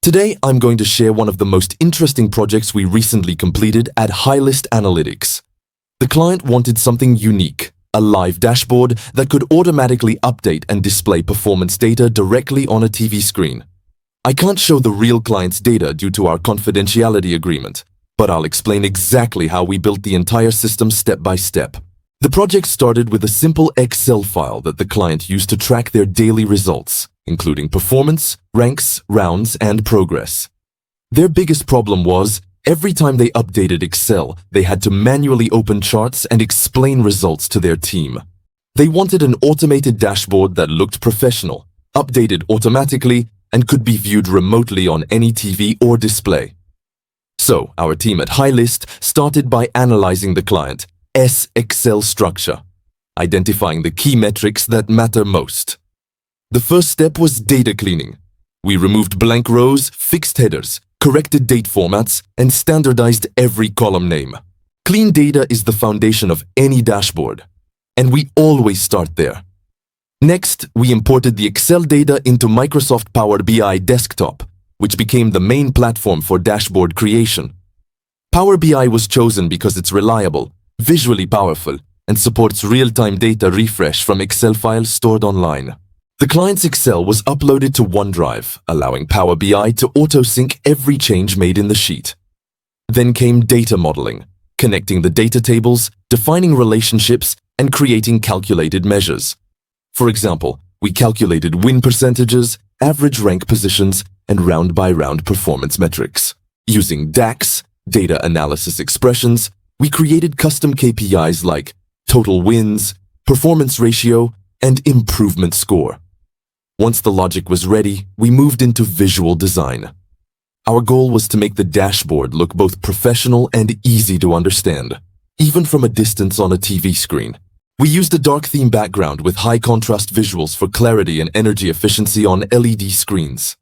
Today, I'm going to share one of the most interesting projects we recently completed at HiLyst Analytics. The client wanted something unique, a live dashboard that could automatically update and display performance data directly on a TV screen. I can't show the real client's data due to our confidentiality agreement, but I'll explain exactly how we built the entire system step by step. The project started with a simple Excel file that the client used to track their daily results, including performance, ranks, rounds, and progress. Their biggest problem was, every time they updated Excel, they had to manually open charts and explain results to their team. They wanted an automated dashboard that looked professional, updated automatically, and could be viewed remotely on any TV or display. So, our team at HiLyst started by analyzing the client's Excel structure, identifying the key metrics that matter most. The first step was data cleaning. We removed blank rows, fixed headers, corrected date formats, and standardized every column name. Clean data is the foundation of any dashboard, and we always start there. Next, we imported the Excel data into Microsoft Power BI Desktop, which became the main platform for dashboard creation. Power BI was chosen because it's reliable, visually powerful, and supports real-time data refresh from Excel files stored online. The client's Excel was uploaded to OneDrive, allowing Power BI to auto-sync every change made in the sheet. Then came data modeling, connecting the data tables, defining relationships, and creating calculated measures. For example, we calculated win percentages, average rank positions, and round-by-round performance metrics. Using DAX, data analysis expressions, we created custom KPIs like total wins, performance ratio, and improvement score. Once the logic was ready, we moved into visual design. Our goal was to make the dashboard look both professional and easy to understand, even from a distance on a TV screen. We used a dark theme background with high contrast visuals for clarity and energy efficiency on LED screens.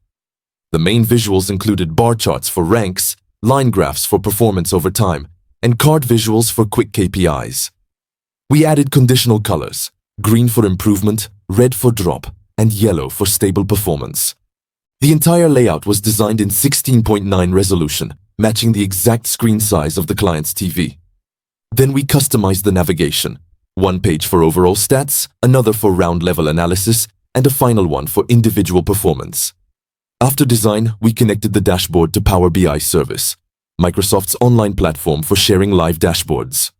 The main visuals included bar charts for ranks, line graphs for performance over time, and card visuals for quick KPIs. We added conditional colors, green for improvement, red for drop, and yellow for stable performance. The entire layout was designed in 16:9 resolution, matching the exact screen size of the client's TV. Then we customized the navigation, one page for overall stats, another for round-level analysis, and a final one for individual performance. After design, we connected the dashboard to Power BI Service, Microsoft's online platform for sharing live dashboards.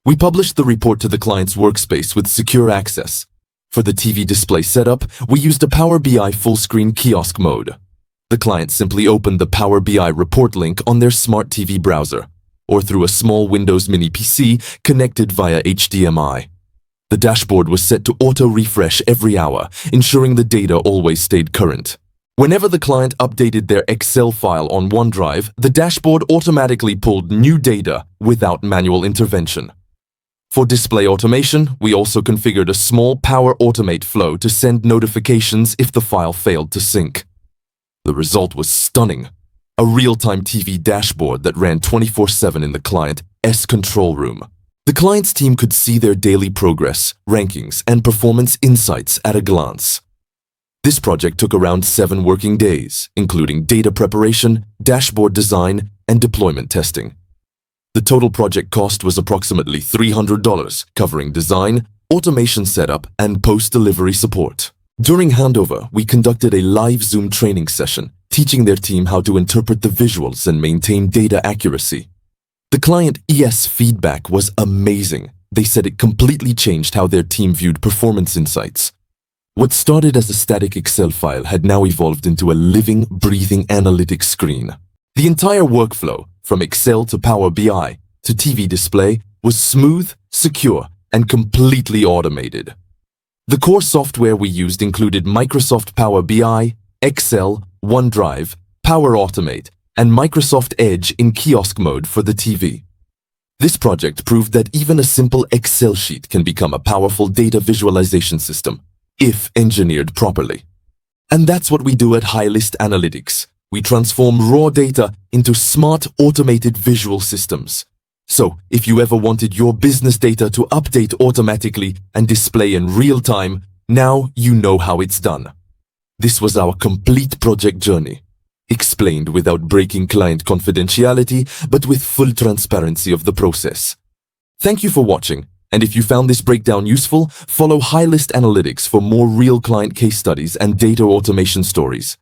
We published the report to the client's workspace with secure access. For the TV display setup, we used a Power BI full-screen kiosk mode. The client simply opened the Power BI report link on their smart TV browser, or through a small Windows Mini PC connected via HDMI. The dashboard was set to auto-refresh every hour, ensuring the data always stayed current. Whenever the client updated their Excel file on OneDrive, the dashboard automatically pulled new data without manual intervention. For display automation, we also configured a small Power Automate flow to send notifications if the file failed to sync. The result was stunning. A real-time TV dashboard that ran 24/7 in the client's control room. The client's team could see their daily progress, rankings, and performance insights at a glance. This project took around 7 working days, including data preparation, dashboard design, and deployment testing. The total project cost was approximately $300, covering design, automation setup, and post-delivery support. During handover, we conducted a live Zoom training session, teaching their team how to interpret the visuals and maintain data accuracy. The client's feedback was amazing. They said it completely changed how their team viewed performance insights. What started as a static Excel file had now evolved into a living, breathing analytics screen. The entire workflow, from Excel to Power BI to TV display, was smooth, secure, and completely automated. The core software we used included Microsoft Power BI, Excel, OneDrive, Power Automate, and Microsoft Edge in kiosk mode for the TV. This project proved that even a simple Excel sheet can become a powerful data visualization system, if engineered properly. And that's what we do at HiLyst Analytics. We transform raw data into smart, automated visual systems. So, if you ever wanted your business data to update automatically and display in real time, now you know how it's done. This was our complete project journey. explained without breaking client confidentiality, but with full transparency of the process. Thank you for watching, and if you found this breakdown useful, follow HiLyst Analytics for more real client case studies and data automation stories.